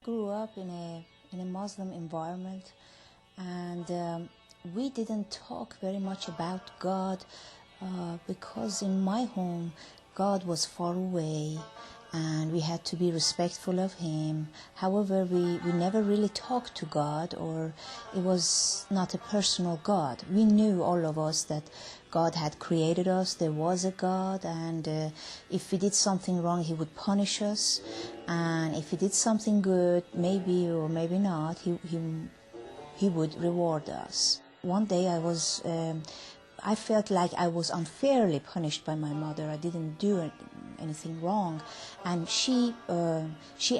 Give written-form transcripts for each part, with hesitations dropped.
Grew up in a Muslim environment, and we didn't talk very much about God because in my home God was far away and we had to be respectful of him. However, we never really talked to God, or it was not a personal God. We knew, all of us, that God had created us, there was a God, and if we did something wrong, he would punish us, and if we did something good, maybe or maybe not, he would reward us. One day I felt like I was unfairly punished by my mother. I didn't do anything wrong, and she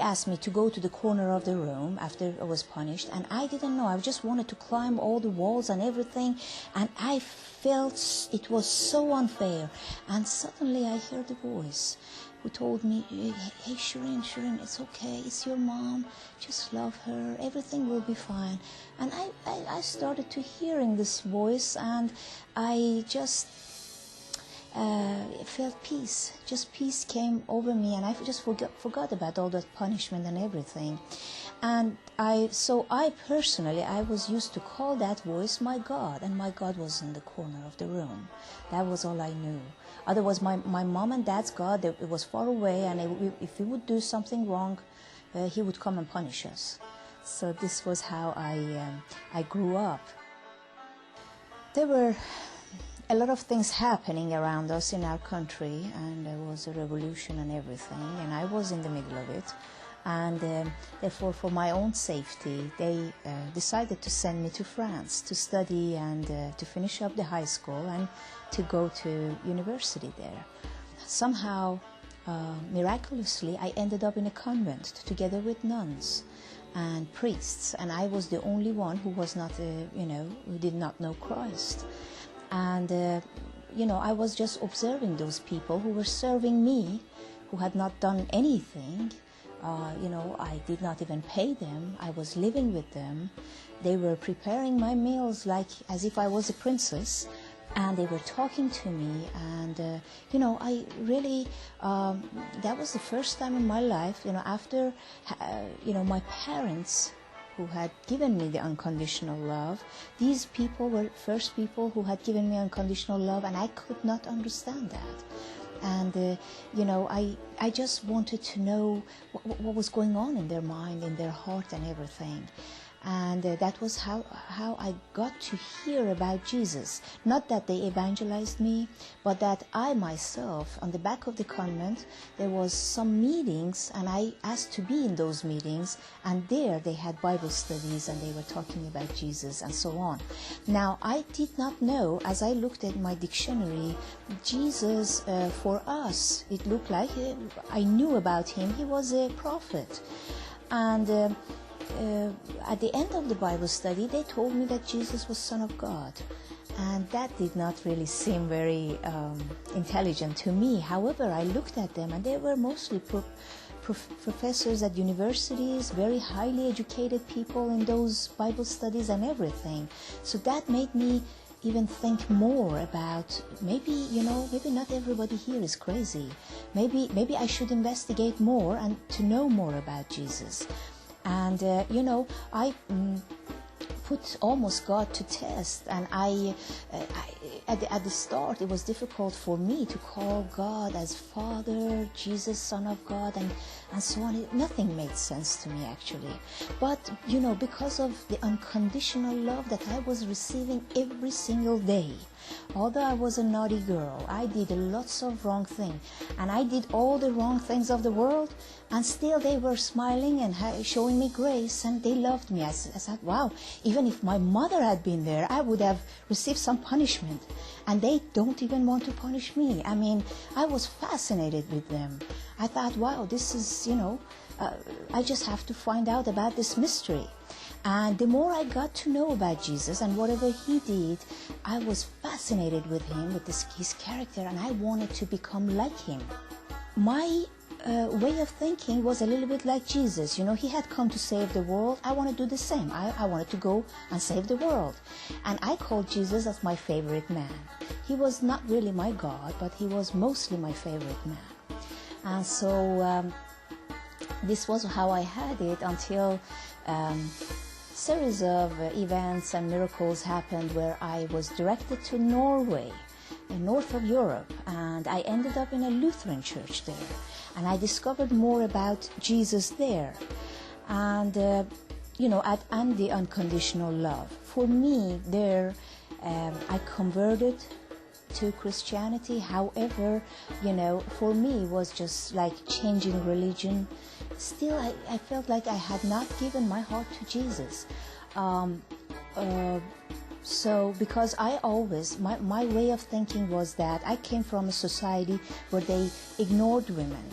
asked me to go to the corner of the room after I was punished, and I didn't know. I just wanted to climb all the walls and everything, and I felt it was so unfair. And suddenly I heard a voice who told me, "Hey, Shirin, it's okay. It's your mom. Just love her. Everything will be fine." And I started to hearing this voice, and I just felt peace. Just peace came over me, and I just forgot about all that punishment and everything. And I personally was used to call that voice my God, and my God was in the corner of the room. That was all I knew. Otherwise, my mom and dad's God, it was far away, and if we would do something wrong, he would come and punish us. So this was how I grew up. There were a lot of things happening around us in our country, and there was a revolution and everything, and I was in the middle of it. And therefore, for my own safety, they decided to send me to France to study and to finish up the high school and to go to university there. Somehow, miraculously, I ended up in a convent together with nuns and priests, and I was the only one who was not, who did not know Christ. And, I was just observing those people who were serving me, who had not done anything. I did not even pay them. I was living with them. They were preparing my meals like as if I was a princess, and they were talking to me. And, I really, that was the first time in my life, after, my parents who had given me the unconditional love. These people were first people who had given me unconditional love, and I could not understand that. And, I just wanted to know what was going on in their mind, in their heart and everything. And that was how I got to hear about Jesus. Not that they evangelized me, but that I myself, on the back of the convent, there was some meetings, and I asked to be in those meetings, and there they had Bible studies, and they were talking about Jesus and so on. Now, I did not know, as I looked at my dictionary, Jesus, for us, it looked like, I knew about him, he was a prophet. And at the end of the Bible study, they told me that Jesus was Son of God. And that did not really seem very intelligent to me. However, I looked at them, and they were mostly professors at universities, very highly educated people in those Bible studies and everything. So that made me even think more about maybe not everybody here is crazy. Maybe I should investigate more and to know more about Jesus. And, I put almost God to test, and at the start it was difficult for me to call God as Father, Jesus, Son of God, and so on. Nothing made sense to me, actually. But, because of the unconditional love that I was receiving every single day, although I was a naughty girl, I did lots of wrong things, and I did all the wrong things of the world, and still they were smiling and showing me grace, and they loved me. I thought, wow, even if my mother had been there, I would have received some punishment, and they don't even want to punish me. I mean, I was fascinated with them. I thought, wow, this is, I just have to find out about this mystery. And the more I got to know about Jesus and whatever he did, I was fascinated with him, with his character, and I wanted to become like him. My way of thinking was a little bit like Jesus. He had come to save the world. I want to do the same. I wanted to go and save the world. And I called Jesus as my favorite man. He was not really my God, but he was mostly my favorite man. And so this was how I had it until series of events and miracles happened where I was directed to Norway, north of Europe, and I ended up in a Lutheran church there, and I discovered more about Jesus there, and and the unconditional love. For me there, I converted to Christianity. However, for me it was just like changing religion. Still, I felt like I had not given my heart to Jesus. So because I always, my way of thinking was that I came from a society where they ignored women,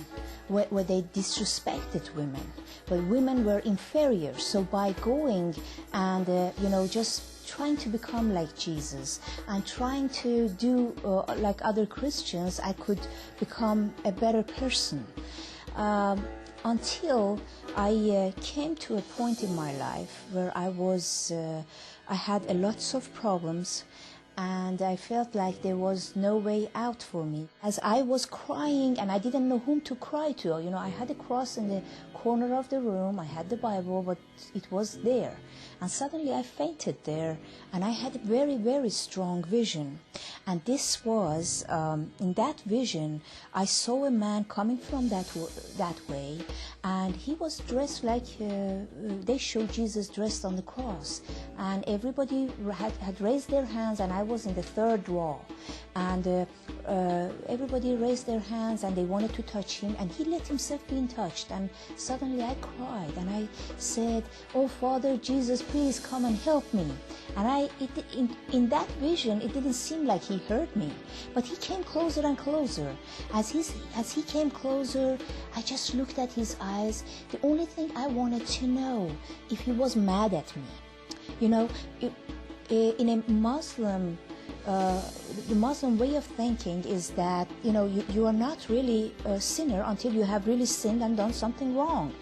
where they disrespected women, where women were inferior. So by going and, just trying to become like Jesus and trying to do like other Christians, I could become a better person. Until I came to a point in my life where I had lots of problems, and I felt like there was no way out for me. As I was crying, and I didn't know whom to cry to, I had a cross in the corner of the room, I had the Bible, but it was there. And suddenly I fainted there, and I had a very, very strong vision. And this was, in that vision, I saw a man coming from that way, and he was dressed like, they showed Jesus dressed on the cross. And everybody had raised their hands, and I was in the third row. And everybody raised their hands, and they wanted to touch him, and he let himself be touched. And suddenly I cried, and I said, "Oh, Father Jesus, please come and help me." And in that vision, it didn't seem like he heard me, but he came closer and closer. As he came closer, I just looked at his eyes. The only thing I wanted to know, if he was mad at me. In a Muslim, the Muslim way of thinking is that, you are not really a sinner until you have really sinned and done something wrong.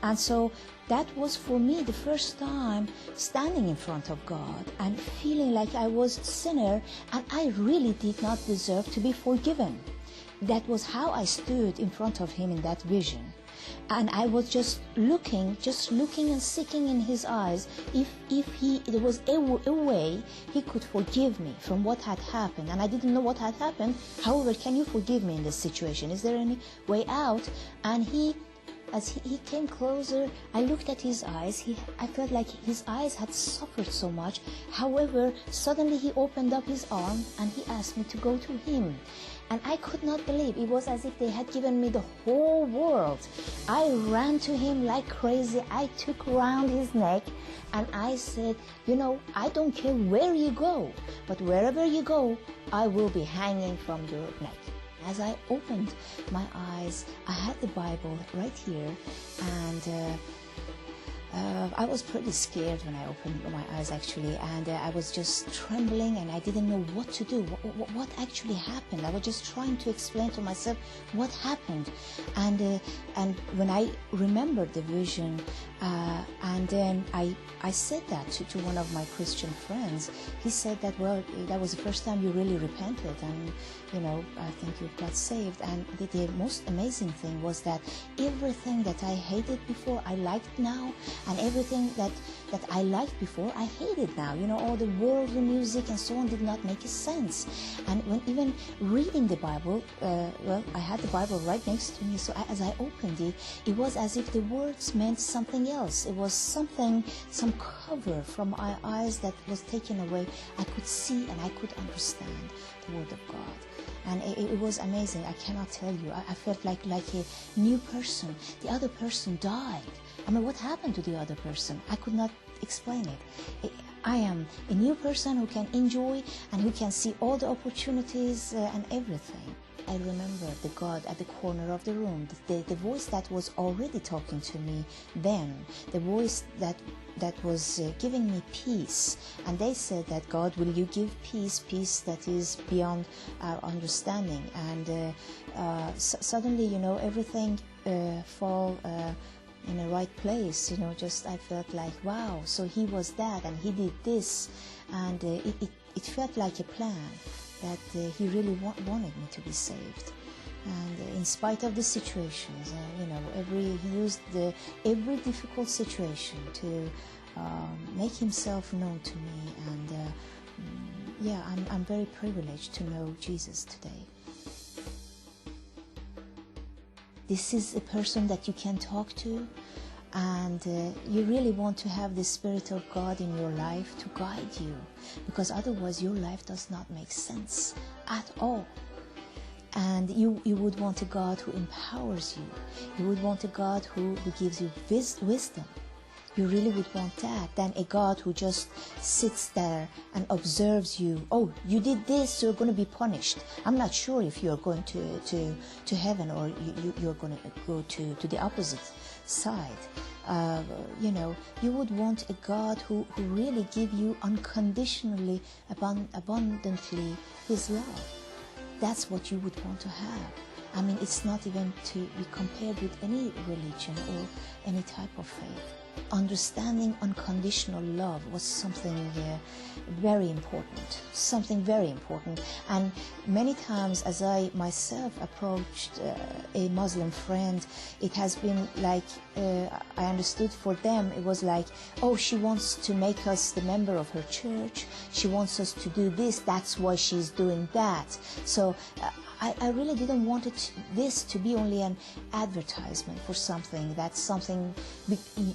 And so that was for me the first time standing in front of God and feeling like I was a sinner and I really did not deserve to be forgiven. That was how I stood in front of him in that vision. And I was just looking and seeking in his eyes if there was a way he could forgive me from what had happened. And I didn't know what had happened. However, can you forgive me in this situation? Is there any way out? And as he came closer, I looked at his eyes. I felt like his eyes had suffered so much. However, suddenly he opened up his arm and he asked me to go to him. And I could not believe. It was as if they had given me the whole world. I ran to him like crazy. I took around his neck and I said, I don't care where you go, but wherever you go, I will be hanging from your neck. As I opened my eyes, I had the Bible right here, and I was pretty scared when I opened my eyes, actually, and I was just trembling, and I didn't know what to do. What actually happened? I was just trying to explain to myself what happened, and when I remembered the vision, and then I said that to one of my Christian friends. He said that, well, that was the first time you really repented, and I think you got saved. And the most amazing thing was that everything that I hated before, I liked now, and everything that I liked before, I hated now. All the worldly music and so on did not make sense. And when even reading the Bible, well, I had the Bible right next to me, so as I opened it, it was as if the words meant something else. It was some cover from my eyes that was taken away. I could see and I could understand the Word of God. And it was amazing. I cannot tell you. I felt like a new person. The other person died. I mean, what happened to the other person? I could not explain it. I am a new person who can enjoy and who can see all the opportunities and everything. I remember the God at the corner of the room, the voice that was already talking to me then, the voice that was giving me peace. And they said that, God, will you give peace that is beyond our understanding? And suddenly, everything fall in the right place. Just I felt like, wow, so he was that and he did this. And it felt like a plan that he really wanted me to be saved. And in spite of the situations, he used every difficult situation to make himself known to me. And I'm very privileged to know Jesus today. This is a person that you can talk to, and you really want to have the Spirit of God in your life to guide you, because otherwise your life does not make sense at all. And you would want a God who empowers you. You would want a God who gives you wisdom. You really would want that, than a God who just sits there and observes you. Oh, you did this, so you're going to be punished. I'm not sure if you're going to heaven, or you're going to go to the opposite side. You would want a God who really give you unconditionally, abundantly His love. That's what you would want to have. I mean, it's not even to be compared with any religion or any type of faith. Understanding unconditional love was something very important. And many times, as I myself approached a Muslim friend, it has been like, I understood for them, it was like, oh, she wants to make us the member of her church, she wants us to do this, that's why she's doing that. So I really didn't want this to be only an advertisement for something. That's something,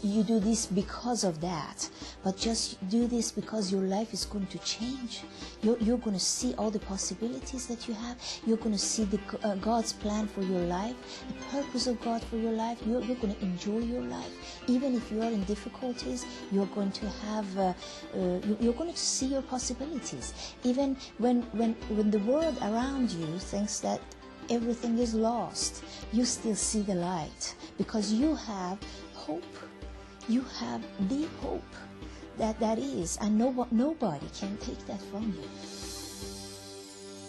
you do this because of that, but just do this because your life is going to change. You're going to see all the possibilities that you have. You're going to see God's plan for your life, the purpose of God for your life. You're going to enjoy your life. Even if you are in difficulties, you're going to have, you're going to see your possibilities. Even when the world around you thinks that everything is lost, you still see the light, because you have hope. You have the hope that is, and nobody can take that from you.